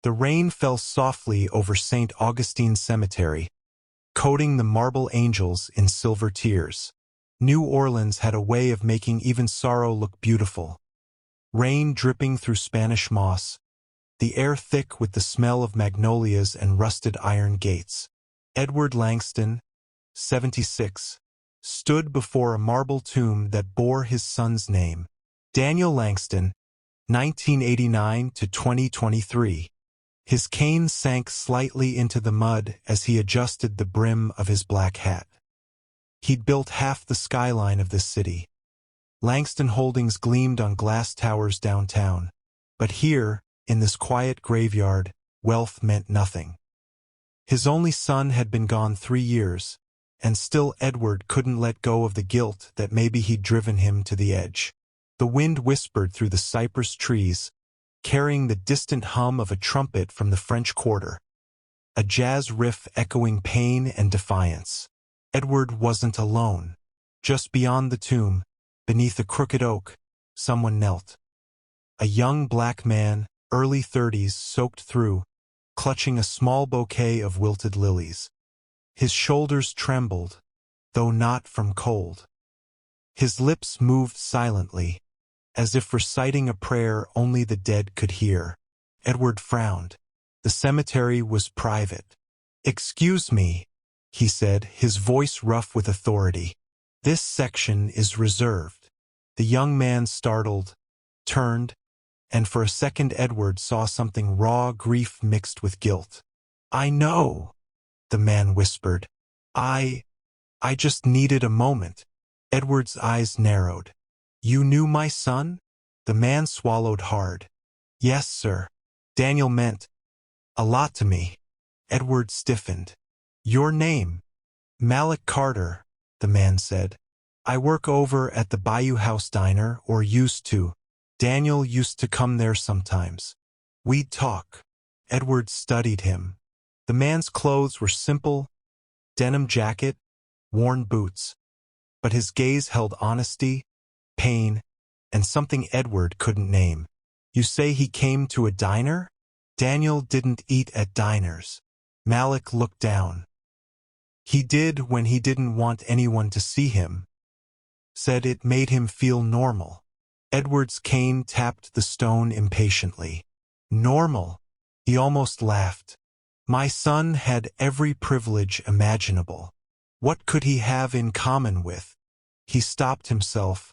The rain fell softly over St. Augustine's Cemetery, coating the marble angels in silver tears. New Orleans had a way of making even sorrow look beautiful. Rain dripping through Spanish moss, the air thick with the smell of magnolias and rusted iron gates. Edward Langston, 76, stood before a marble tomb that bore his son's name. Daniel Langston, 1989 to 2023. His cane sank slightly into the mud as he adjusted the brim of his black hat. He'd built half the skyline of this city. Langston Holdings gleamed on glass towers downtown. But here, in this quiet graveyard, wealth meant nothing. His only son had been gone 3 years, and still Edward couldn't let go of the guilt that maybe he'd driven him to the edge. The wind whispered through the cypress trees, carrying the distant hum of a trumpet from the French Quarter, a jazz riff echoing pain and defiance. Edward wasn't alone. Just beyond the tomb, beneath a crooked oak, someone knelt. A young black man, early 30s, soaked through, clutching a small bouquet of wilted lilies. His shoulders trembled, though not from cold. His lips moved silently, as if reciting a prayer only the dead could hear. Edward frowned. The cemetery was private. "Excuse me," he said, his voice rough with authority. "This section is reserved." The young man, startled, turned, and for a second Edward saw something raw grief mixed with guilt. "I know," the man whispered. I just needed a moment." Edward's eyes narrowed. "You knew my son?" The man swallowed hard. "Yes, sir." Daniel meant a lot to me. Edward stiffened. "Your name?" "Malik Carter," the man said. "I work over at the Bayou House Diner, or used to. Daniel used to come there sometimes. We'd talk." Edward studied him. The man's clothes were simple, denim jacket, worn boots. But his gaze held honesty, pain, and something Edward couldn't name. "You say he came to a diner?" "Daniel didn't eat at diners." Malik looked down. "He did when he didn't want anyone to see him. Said it made him feel normal." Edward's cane tapped the stone impatiently. "Normal?" He almost laughed. "My son had every privilege imaginable. What could he have in common with?" He stopped himself,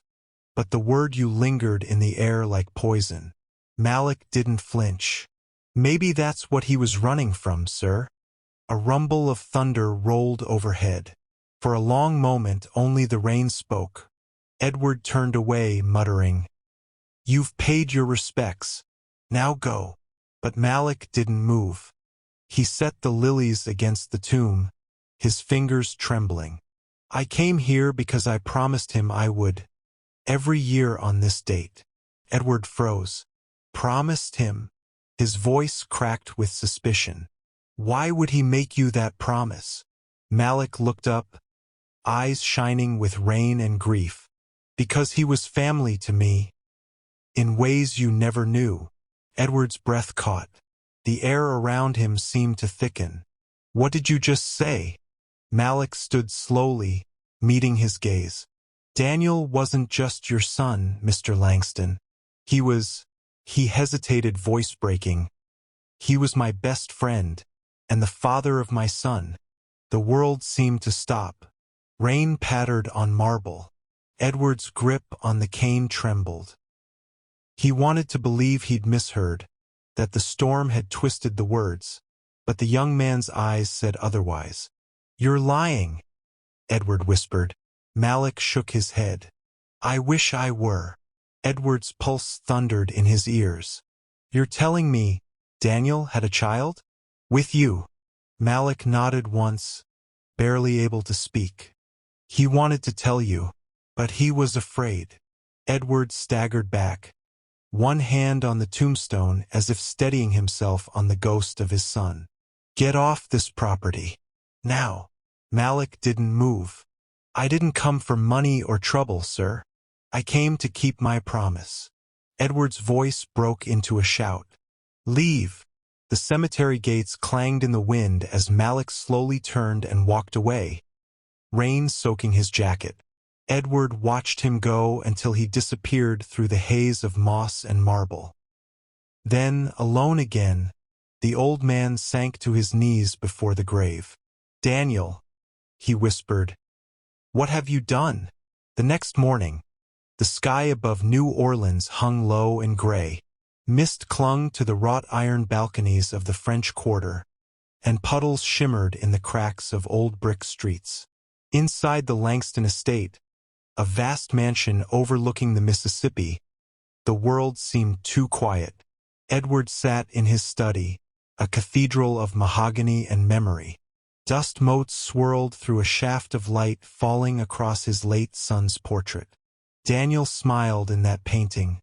but the word "you" lingered in the air like poison. Malik didn't flinch. "Maybe that's what he was running from, sir." A rumble of thunder rolled overhead. For a long moment only the rain spoke. Edward turned away, muttering, "You've paid your respects. Now go." But Malik didn't move. He set the lilies against the tomb, his fingers trembling. "I came here because I promised him I would. Every year on this date." Edward froze. "Promised him?" His voice cracked with suspicion. "Why would he make you that promise?" Malik looked up, eyes shining with rain and grief. "Because he was family to me. In ways you never knew." Edward's breath caught. The air around him seemed to thicken. "What did you just say?" Malik stood slowly, meeting his gaze. "Daniel wasn't just your son, Mr. Langston. He was—" He hesitated, voice breaking. "He was my best friend, and the father of my son." The world seemed to stop. Rain pattered on marble. Edward's grip on the cane trembled. He wanted to believe he'd misheard, that the storm had twisted the words, but the young man's eyes said otherwise. "You're lying," Edward whispered. Malik shook his head. "I wish I were." Edward's pulse thundered in his ears. "You're telling me Daniel had a child? With you?" Malik nodded once, barely able to speak. "He wanted to tell you, but he was afraid." Edward staggered back, one hand on the tombstone as if steadying himself on the ghost of his son. "Get off this property. Now." Malik didn't move. "I didn't come for money or trouble, sir. I came to keep my promise." Edward's voice broke into a shout. "Leave." The cemetery gates clanged in the wind as Malik slowly turned and walked away, rain soaking his jacket. Edward watched him go until he disappeared through the haze of moss and marble. Then, alone again, the old man sank to his knees before the grave. "Daniel," he whispered, "what have you done?" The next morning, the sky above New Orleans hung low and gray. Mist clung to the wrought iron balconies of the French Quarter, and puddles shimmered in the cracks of old brick streets. Inside the Langston estate, a vast mansion overlooking the Mississippi, the world seemed too quiet. Edward sat in his study, a cathedral of mahogany and memory. Dust motes swirled through a shaft of light falling across his late son's portrait. Daniel smiled in that painting,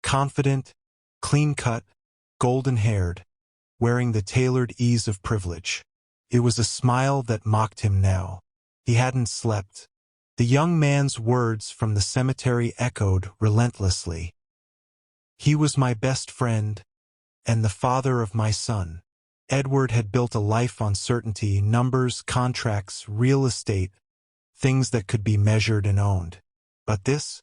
confident, clean-cut, golden-haired, wearing the tailored ease of privilege. It was a smile that mocked him now. He hadn't slept. The young man's words from the cemetery echoed relentlessly. "He was my best friend, and the father of my son." Edward had built a life on certainty, numbers, contracts, real estate, things that could be measured and owned. But this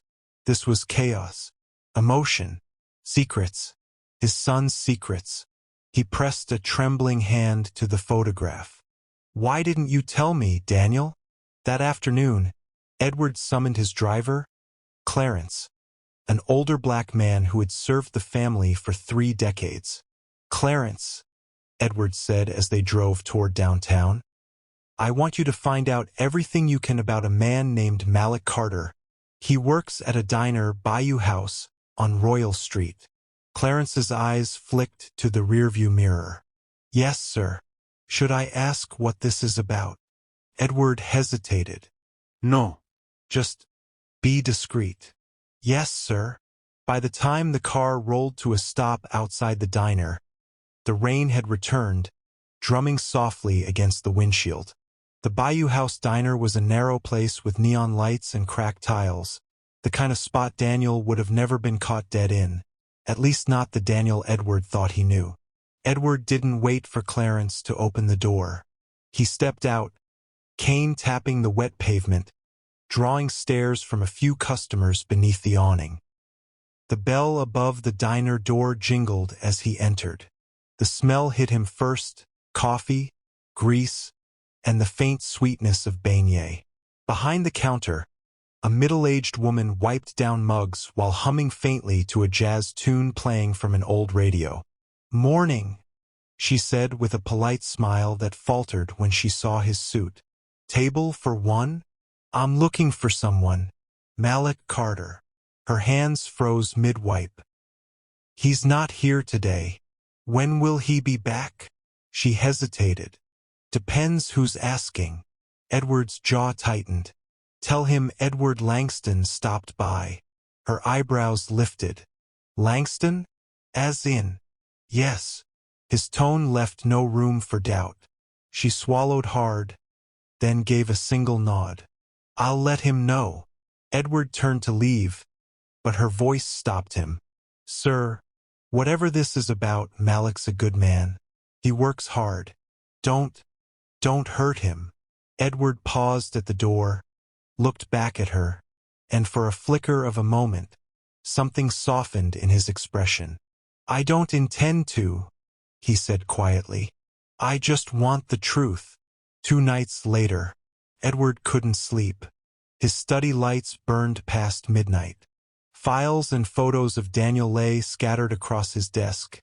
was chaos, emotion, secrets, his son's secrets. He pressed a trembling hand to the photograph. "Why didn't you tell me, Daniel?" That afternoon, Edward summoned his driver, Clarence, an older black man who had served the family for 3 decades. "Clarence," Edward said as they drove toward downtown, "I want you to find out everything you can about a man named Malik Carter. He works at a diner, Bayou House, on Royal Street." Clarence's eyes flicked to the rearview mirror. "Yes, sir. Should I ask what this is about?" Edward hesitated. "No. Just be discreet." "Yes, sir." By the time the car rolled to a stop outside the diner, the rain had returned, drumming softly against the windshield. The Bayou House diner was a narrow place with neon lights and cracked tiles, the kind of spot Daniel would have never been caught dead in, at least not the Daniel Edward thought he knew. Edward didn't wait for Clarence to open the door. He stepped out, cane tapping the wet pavement, drawing stares from a few customers beneath the awning. The bell above the diner door jingled as he entered. The smell hit him first, coffee, grease, and the faint sweetness of beignet. Behind the counter, a middle-aged woman wiped down mugs while humming faintly to a jazz tune playing from an old radio. "Morning," she said with a polite smile that faltered when she saw his suit. "Table for one? I'm looking for someone. Malik Carter." Her hands froze mid-wipe. "He's not here today. When will he be back?" She hesitated. "Depends who's asking." Edward's jaw tightened. "Tell him Edward Langston stopped by." Her eyebrows lifted. "Langston? As in?" "Yes." His tone left no room for doubt. She swallowed hard, then gave a single nod. "I'll let him know." Edward turned to leave, but her voice stopped him. "Sir, whatever this is about, Malik's a good man. He works hard. Don't hurt him." Edward paused at the door, looked back at her, and for a flicker of a moment, something softened in his expression. "I don't intend to," he said quietly. "I just want the truth." 2 nights later, Edward couldn't sleep. His study lights burned past midnight. Files and photos of Daniel lay scattered across his desk.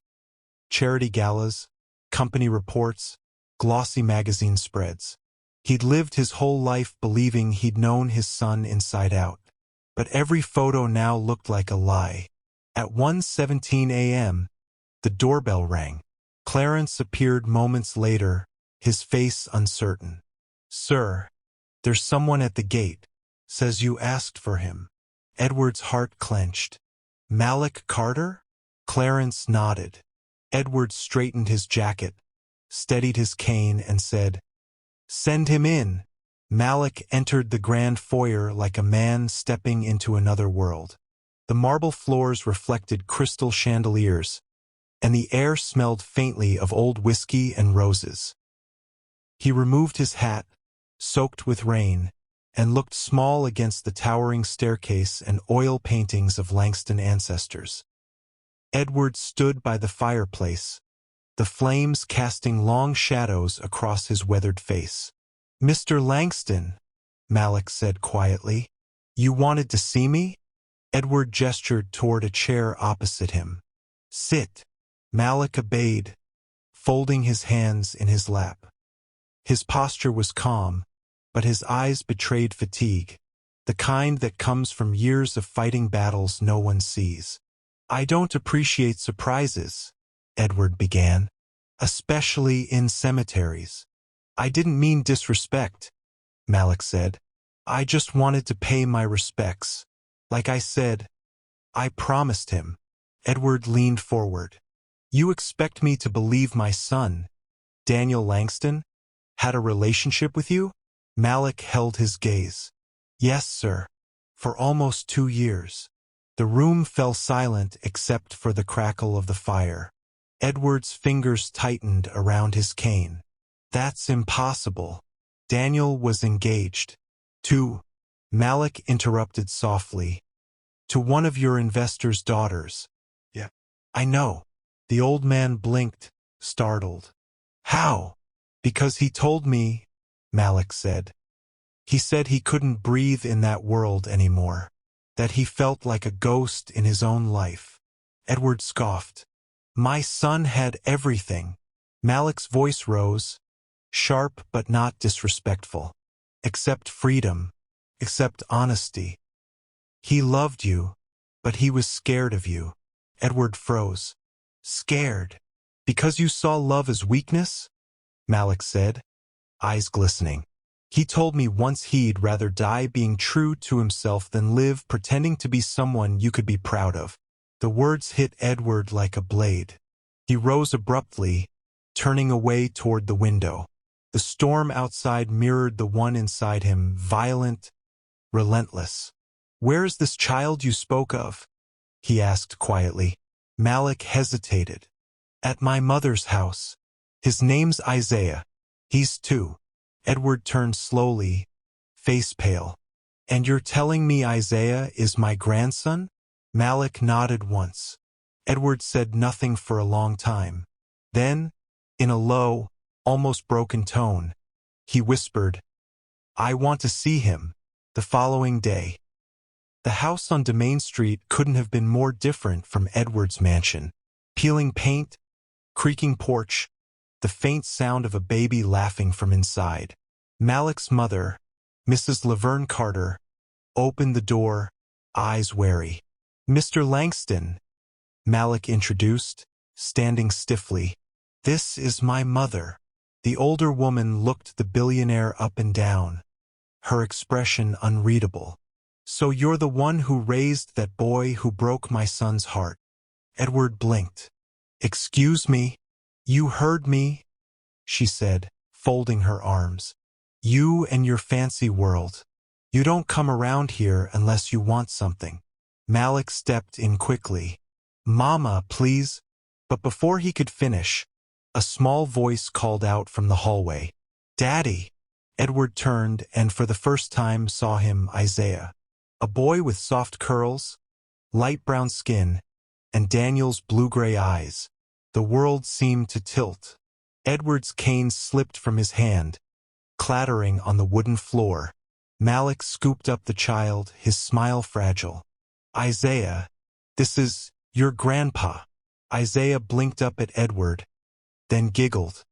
Charity galas, company reports, glossy magazine spreads. He'd lived his whole life believing he'd known his son inside out. But every photo now looked like a lie. At 1:17 a.m., the doorbell rang. Clarence appeared moments later, his face uncertain. "Sir, there's someone at the gate. Says you asked for him." Edward's heart clenched. "Malik Carter?" Clarence nodded. Edward straightened his jacket, steadied his cane, and said, "Send him in." Malik entered the grand foyer like a man stepping into another world. The marble floors reflected crystal chandeliers, and the air smelled faintly of old whiskey and roses. He removed his hat, soaked with rain, and looked small against the towering staircase and oil paintings of Langston ancestors. Edward stood by the fireplace, the flames casting long shadows across his weathered face. "Mr. Langston," Malik said quietly, "you wanted to see me?" Edward gestured toward a chair opposite him. "Sit." Malik obeyed, folding his hands in his lap. His posture was calm, but his eyes betrayed fatigue, the kind that comes from years of fighting battles no one sees. "I don't appreciate surprises," Edward began, "especially in cemeteries." "I didn't mean disrespect," Malik said. "I just wanted to pay my respects. Like I said, I promised him." Edward leaned forward. "You expect me to believe my son, Daniel Langston, had a relationship with you?" Malik held his gaze. "Yes, sir. For almost 2 years." The room fell silent except for the crackle of the fire. Edward's fingers tightened around his cane. "That's impossible." Daniel was engaged. "To," Malik interrupted softly, "to one of your investor's daughters." "Yeah, I know." The old man blinked, startled. "How?" "Because he told me," Malik said. "He said he couldn't breathe in that world anymore, that he felt like a ghost in his own life." Edward scoffed. "My son had everything." Malik's voice rose, sharp but not disrespectful. "Except freedom, except honesty. He loved you, but he was scared of you." Edward froze. "Scared? Because you saw love as weakness?" Malik said, eyes glistening. "He told me once he'd rather die being true to himself than live pretending to be someone you could be proud of." The words hit Edward like a blade. He rose abruptly, turning away toward the window. The storm outside mirrored the one inside him, violent, relentless. "Where is this child you spoke of?" he asked quietly. Malik hesitated. "At my mother's house. His name's Isaiah. He's 2. Edward turned slowly, face pale. "And you're telling me Isaiah is my grandson?" Malik nodded once. Edward said nothing for a long time. Then, in a low, almost broken tone, he whispered, "I want to see him." The following day. The house on Domain Street couldn't have been more different from Edward's mansion. Peeling paint, creaking porch, the faint sound of a baby laughing from inside. Malik's mother, Mrs. Laverne Carter, opened the door, eyes wary. "Mr. Langston," Malik introduced, standing stiffly. "This is my mother." The older woman looked the billionaire up and down, her expression unreadable. "So you're the one who raised that boy who broke my son's heart." Edward blinked. "Excuse me?" "You heard me," she said, folding her arms. "You and your fancy world. You don't come around here unless you want something." Malik stepped in quickly. "Mama, please." But before he could finish, a small voice called out from the hallway. "Daddy." Edward turned and for the first time saw him Isaiah. A boy with soft curls, light brown skin, and Daniel's blue-gray eyes. The world seemed to tilt. Edward's cane slipped from his hand, clattering on the wooden floor. Malik scooped up the child, his smile fragile. "Isaiah, this is your grandpa." Isaiah blinked up at Edward, then giggled,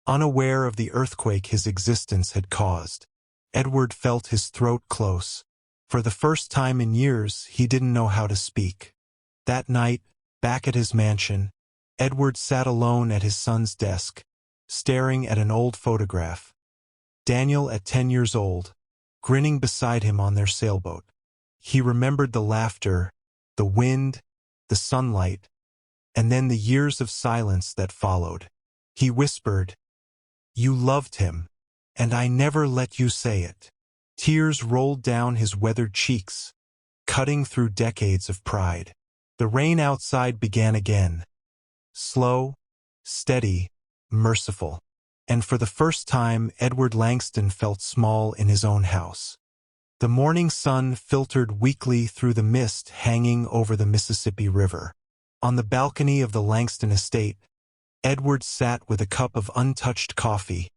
unaware of the earthquake his existence had caused. Edward felt his throat close. For the first time in years, he didn't know how to speak. That night, back at his mansion, Edward sat alone at his son's desk, staring at an old photograph. Daniel at 10 years old, grinning beside him on their sailboat. He remembered the laughter, the wind, the sunlight, and then the years of silence that followed. He whispered, "You loved him, and I never let you say it." Tears rolled down his weathered cheeks, cutting through decades of pride. The rain outside began again, Slow, steady, merciful. And for the first time, Edward Langston felt small in his own house. The morning sun filtered weakly through the mist hanging over the Mississippi River. On the balcony of the Langston estate, Edward sat with a cup of untouched coffee,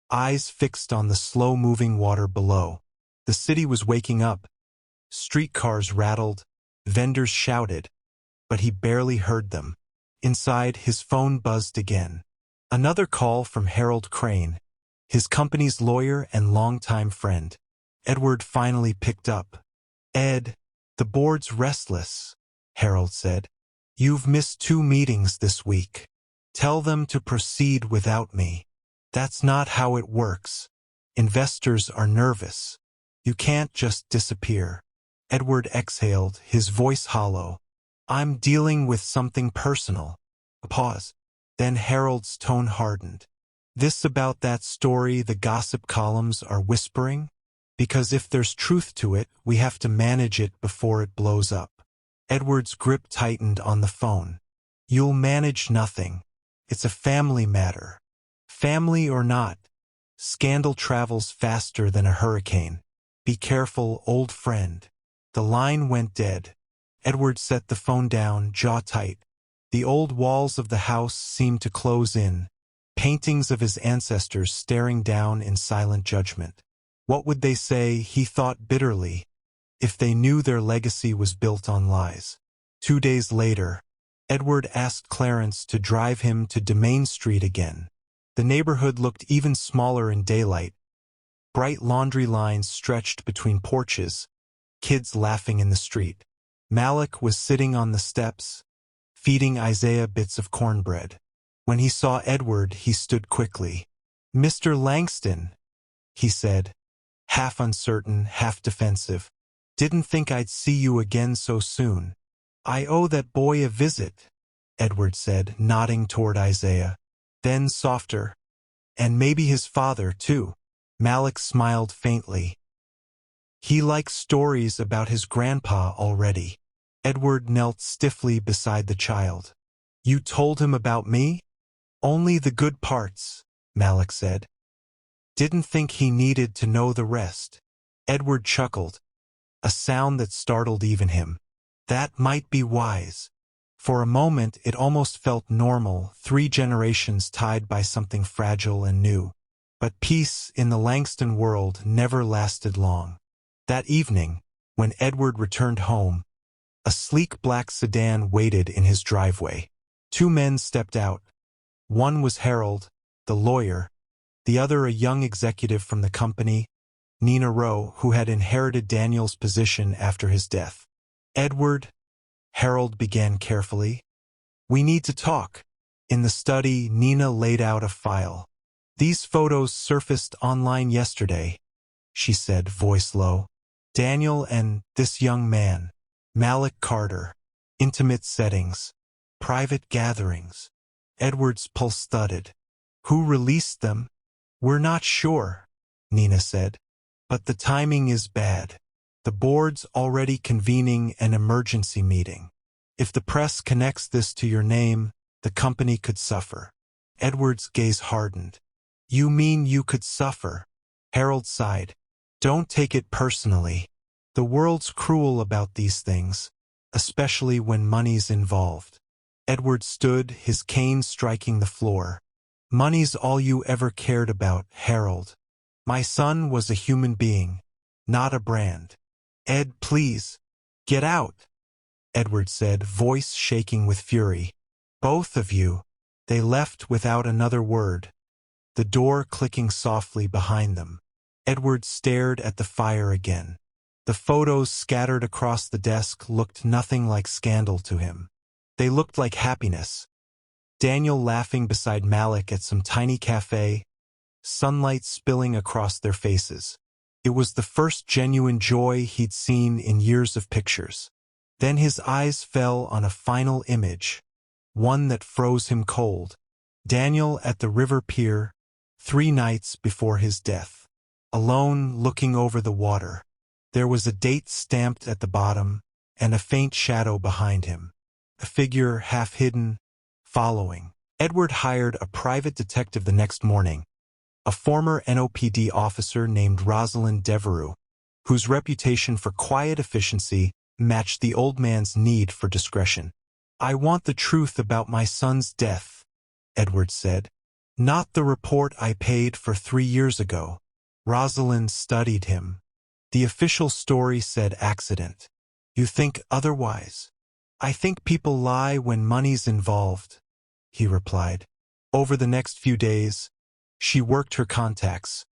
eyes fixed on the slow-moving water below. The city was waking up. Streetcars rattled, vendors shouted, but he barely heard them. Inside, his phone buzzed again. Another call from Harold Crane, his company's lawyer and longtime friend. Edward finally picked up. "Ed, the board's restless," Harold said. "You've missed 2 meetings this week. Tell them to proceed without me. That's not how it works. Investors are nervous. You can't just disappear." Edward exhaled, his voice hollow. "I'm dealing with something personal." A pause. Then Harold's tone hardened. "This about that story the gossip columns are whispering? Because if there's truth to it, we have to manage it before it blows up." Edward's grip tightened on the phone. "You'll manage nothing. It's a family matter. Family or not, scandal travels faster than a hurricane. Be careful, old friend." The line went dead. Edward set the phone down, jaw tight. The old walls of the house seemed to close in, paintings of his ancestors staring down in silent judgment. What would they say, he thought bitterly, if they knew their legacy was built on lies? 2 days later, Edward asked Clarence to drive him to Domain Street again. The neighborhood looked even smaller in daylight. Bright laundry lines stretched between porches, kids laughing in the street. Malik was sitting on the steps, feeding Isaiah bits of cornbread. When he saw Edward, he stood quickly. "Mr. Langston," he said, half uncertain, half defensive. "Didn't think I'd see you again so soon." "I owe that boy a visit," Edward said, nodding toward Isaiah. Then softer, "And maybe his father, too." Malik smiled faintly. "He likes stories about his grandpa already." Edward knelt stiffly beside the child. "You told him about me?" "Only the good parts," Malik said. "Didn't think he needed to know the rest." Edward chuckled, a sound that startled even him. That might be wise. For a moment it almost felt normal, 3 generations tied by something fragile and new. But peace in the Langston world never lasted long. That evening, when Edward returned home, a sleek black sedan waited in his driveway. 2 men stepped out. One was Harold, the lawyer, the other a young executive from the company, Nina Rowe, who had inherited Daniel's position after his death. "Edward," Harold began carefully, "we need to talk." In the study, Nina laid out a file. "These photos surfaced online yesterday," she said, voice low. "Daniel and this young man, Malik Carter. Intimate settings. Private gatherings." Edward's pulse thudded. "Who released them?" "We're not sure," Nina said. "But the timing is bad. The board's already convening an emergency meeting. If the press connects this to your name, the company could suffer." Edward's gaze hardened. "You mean you could suffer?" Harold sighed. "Don't take it personally. The world's cruel about these things, especially when money's involved." Edward stood, his cane striking the floor. "Money's all you ever cared about, Harold. My son was a human being, not a brand." "Ed, please, get out," Edward said, voice shaking with fury. "Both of you." They left without another word, the door clicking softly behind them. Edward stared at the fire again. The photos scattered across the desk looked nothing like scandal to him. They looked like happiness. Daniel laughing beside Malik at some tiny cafe, sunlight spilling across their faces. It was the first genuine joy he'd seen in years of pictures. Then his eyes fell on a final image, one that froze him cold. Daniel at the river pier, 3 nights before his death. Alone, looking over the water. There was a date stamped at the bottom, and a faint shadow behind him. A figure half hidden, following. Edward hired a private detective the next morning, a former NOPD officer named Rosalind Devereux, whose reputation for quiet efficiency matched the old man's need for discretion. "I want the truth about my son's death," Edward said. "Not the report I paid for 3 years ago." Rosalind studied him. "The official story said accident. You think otherwise?" "I think people lie when money's involved," he replied. Over the next few days, she worked her contacts,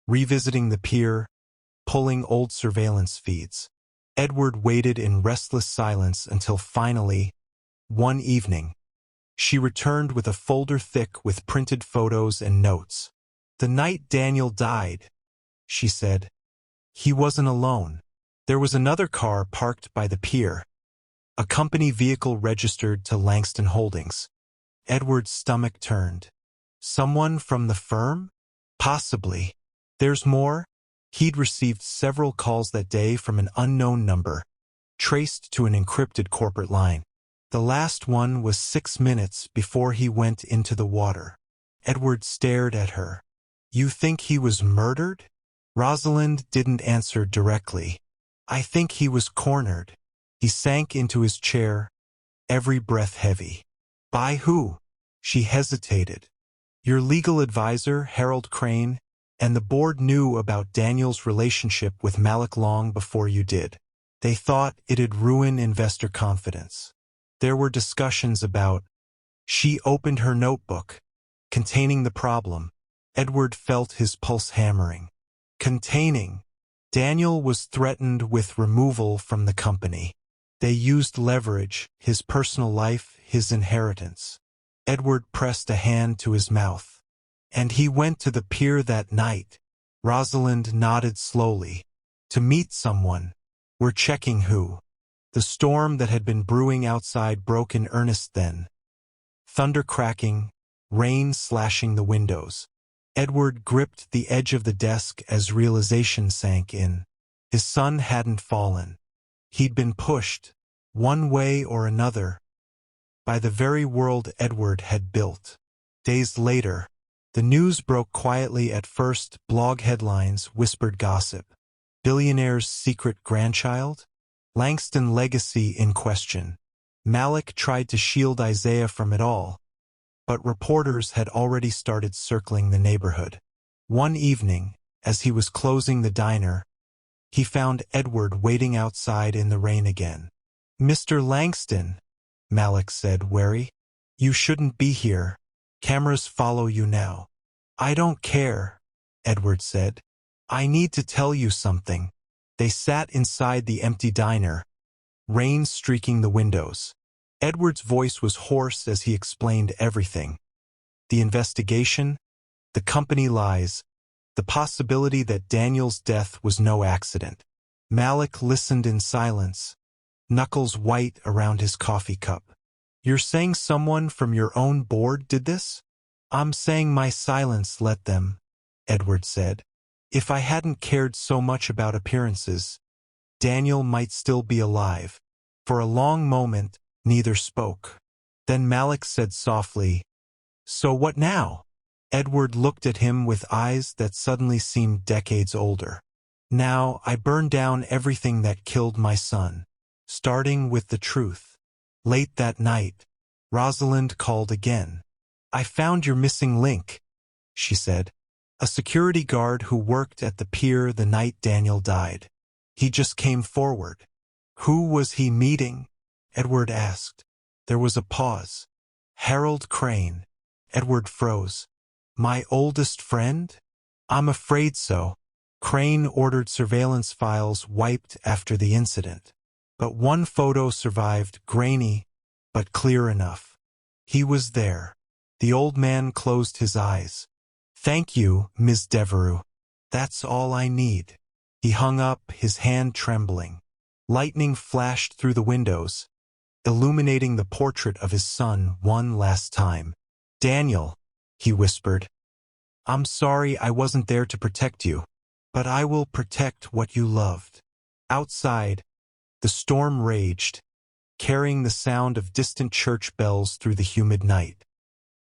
revisiting the pier, pulling old surveillance feeds. Edward waited in restless silence until finally, one evening, she returned with a folder thick with printed photos and notes. "The night Daniel died," she said, "he wasn't alone. There was another car parked by the pier, a company vehicle registered to Langston Holdings." Edward's stomach turned. Someone from the firm? Possibly. There's more? He'd received several calls that day from an unknown number, traced to an encrypted corporate line. The last one was 6 minutes before he went into the water. Edward stared at her. "You think he was murdered?" Rosalind didn't answer directly. "I think he was cornered." He sank into his chair, every breath heavy. "By who?" She hesitated. "Your legal advisor, Harold Crane, and the board knew about Daniel's relationship with Malik long before you did. They thought it'd ruin investor confidence. There were discussions about—" She opened her notebook, containing the problem. Edward felt his pulse hammering. Containing. Daniel was threatened with removal from the company. They used leverage, his personal life, his inheritance. Edward pressed a hand to his mouth. "And he went to the pier that night." Rosalind nodded slowly. "To meet someone. We're checking who." The storm that had been brewing outside broke in earnest then. Thunder cracking, rain slashing the windows. Edward gripped the edge of the desk as realization sank in. His son hadn't fallen. He'd been pushed, one way or another, by the very world Edward had built. Days later, the news broke quietly at first. Blog headlines whispered gossip. Billionaire's secret grandchild? Langston legacy in question. Malik tried to shield Isaiah from it all, but reporters had already started circling the neighborhood. One evening, as he was closing the diner, he found Edward waiting outside in the rain again. "Mr. Langston," Malik said, wary. "You shouldn't be here. Cameras follow you now." "I don't care," Edward said. "I need to tell you something." They sat inside the empty diner, rain streaking the windows. Edward's voice was hoarse as he explained everything. The investigation, the company lies, the possibility that Daniel's death was no accident. Malik listened in silence, knuckles white around his coffee cup. "You're saying someone from your own board did this?" "I'm saying my silence let them," Edward said. "If I hadn't cared so much about appearances, Daniel might still be alive." For a long moment, neither spoke. Then Malik said softly, "So what now?" Edward looked at him with eyes that suddenly seemed decades older. "Now I burn down everything that killed my son, starting with the truth." Late that night, Rosalind called again. "I found your missing link," she said. "A security guard who worked at the pier the night Daniel died. He just came forward." "Who was he meeting?" Edward asked. There was a pause. "Harold Crane." Edward froze. "My oldest friend?" "I'm afraid so." Crane ordered surveillance files wiped after the incident. But one photo survived, grainy, but clear enough. He was there. The old man closed his eyes. "Thank you, Ms. Devereux. That's all I need." He hung up, his hand trembling. Lightning flashed through the windows, illuminating the portrait of his son one last time. "Daniel," he whispered, "I'm sorry I wasn't there to protect you, but I will protect what you loved." Outside, the storm raged, carrying the sound of distant church bells through the humid night.